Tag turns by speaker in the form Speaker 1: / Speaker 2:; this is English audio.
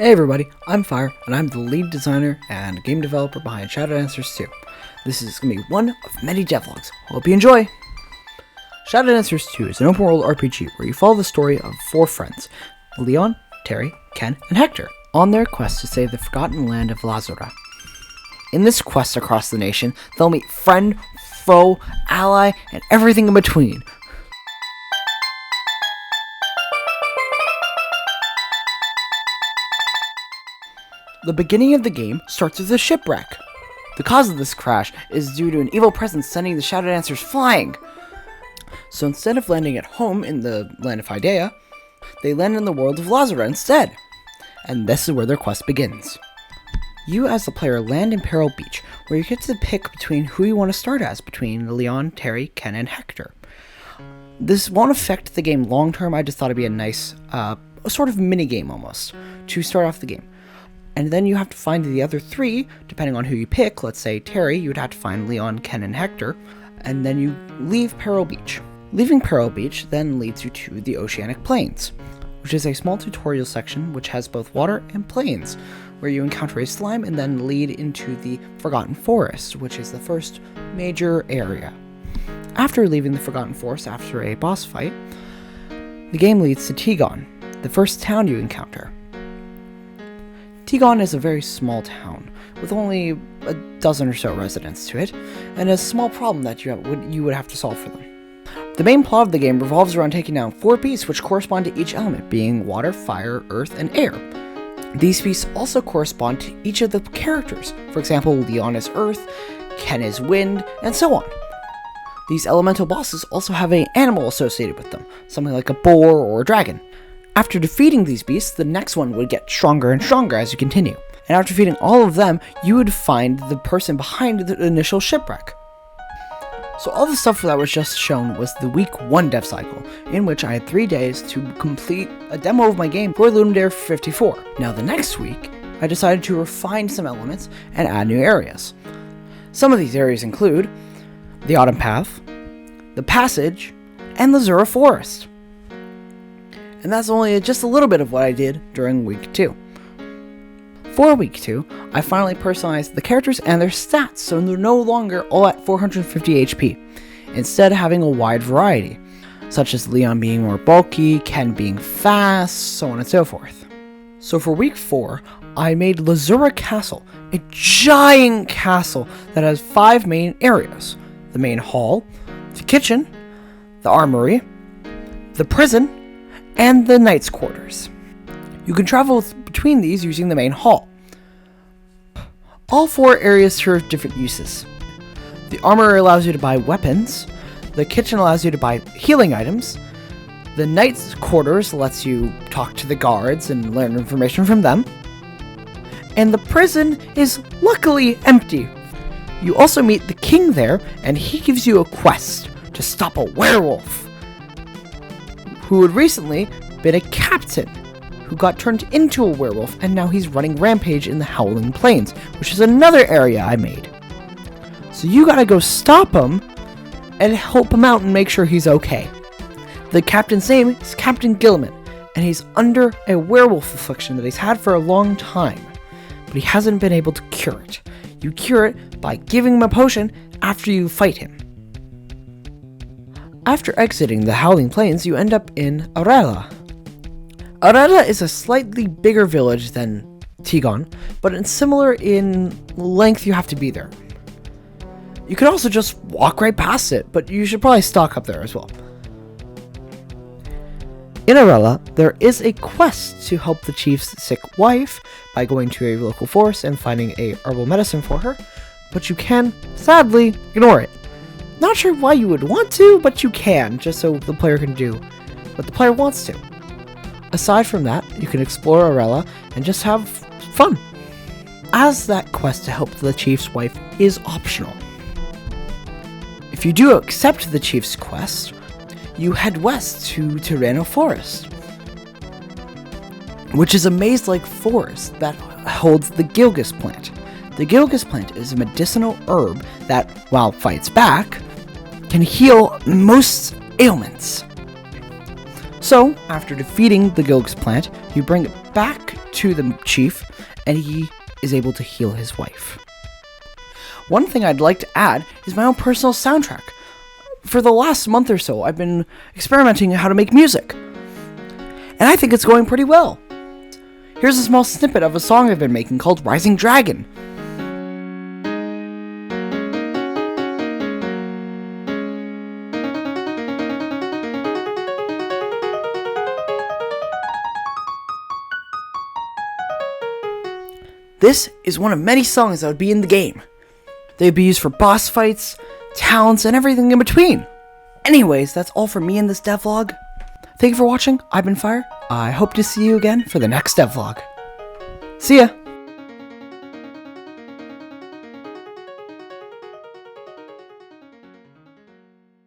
Speaker 1: Hey everybody, I'm Fire, and I'm the lead designer and game developer behind Shadow Dancers 2. This is going to be one of many devlogs. Hope you enjoy! Shadow Dancers 2 is an open world RPG where you follow the story of 4 friends, Leon, Terry, Ken, and Hector, on their quest to save the forgotten land of Lazura. In this quest across the nation, they'll meet friend, foe, ally, and everything in between. The beginning of the game starts with a shipwreck. The cause of this crash is due to an evil presence sending the Shadow Dancers flying. So instead of landing at home in the land of Hydea, they land in the world of Lazura instead. And this is where their quest begins. You as the player land in Peril Beach, where you get to pick between who you want to start as between Leon, Terry, Ken, and Hector. This won't affect the game long term. I just thought it'd be a nice, sort of mini game almost, to start off the game. And then you have to find the other 3, depending on who you pick. Let's say Terry, you would have to find Leon, Ken, and Hector. And then you leave Peril Beach. Leaving Peril Beach then leads you to the Oceanic Plains, which is a small tutorial section which has both water and plains, where you encounter a slime and then lead into the Forgotten Forest, which is the first major area. After leaving the Forgotten Forest after a boss fight, the game leads to Tigon, the first town you encounter. Tigon is a very small town, with only a dozen or so residents to it, and a small problem that you would have to solve for them. The main plot of the game revolves around taking down 4 beasts which correspond to each element, being water, fire, earth, and air. These beasts also correspond to each of the characters. For example, Leon is earth, Ken is wind, and so on. These elemental bosses also have an animal associated with them, something like a boar or a dragon. After defeating these beasts, the next one would get stronger and stronger as you continue. And after defeating all of them, you would find the person behind the initial shipwreck. So all the stuff that was just shown was the week 1 dev cycle, in which I had 3 days to complete a demo of my game for Lunar 54. Now the next week, I decided to refine some elements and add new areas. Some of these areas include the Autumn Path, the Passage, and the Zura Forest. And that's only just a little bit of what I did during week 2. For week 2, I finally personalized the characters and their stats, so they're no longer all at 450 HP, instead having a wide variety, such as Leon being more bulky, Ken being fast, so on and so forth. So for week 4, I made Lazura Castle, a giant castle that has 5 main areas: the main hall, the kitchen, the armory, the prison, and the knight's quarters. You can travel between these using the main hall. All 4 areas serve different uses. The armory allows you to buy weapons, the kitchen allows you to buy healing items, the knight's quarters lets you talk to the guards and learn information from them, and the prison is luckily empty. You also meet the king there, and he gives you a quest to stop a werewolf, who had recently been a captain, who got turned into a werewolf, and now he's running rampage in the Howling Plains, which is another area I made. So you gotta go stop him, and help him out and make sure he's okay. The captain's name is Captain Gilliman, and he's under a werewolf affliction that he's had for a long time, but he hasn't been able to cure it. You cure it by giving him a potion after you fight him. After exiting the Howling Plains, you end up in Arela. Arela is a slightly bigger village than Tigon, but it's similar in length you have to be there. You can also just walk right past it, but you should probably stock up there as well. In Arela, there is a quest to help the chief's sick wife by going to a local forest and finding a herbal medicine for her, but you can, sadly, ignore it. Not sure why you would want to, but you can, just so the player can do what the player wants to. Aside from that, you can explore Arela and just have fun, as that quest to help the chief's wife is optional. If you do accept the chief's quest, you head west to Tirano Forest, which is a maze-like forest that holds the Gilgus plant. The Gilgus plant is a medicinal herb that, while fights back, can heal most ailments. So, after defeating the Gilgus plant, you bring it back to the chief, and he is able to heal his wife. One thing I'd like to add is my own personal soundtrack. For the last month or so, I've been experimenting on how to make music, and I think it's going pretty well. Here's a small snippet of a song I've been making called Rising Dragon. This is one of many songs that would be in the game. They'd be used for boss fights, talents, and everything in between. Anyways, that's all from me in this devlog. Thank you for watching. I've been Fire. I hope to see you again for the next devlog. See ya!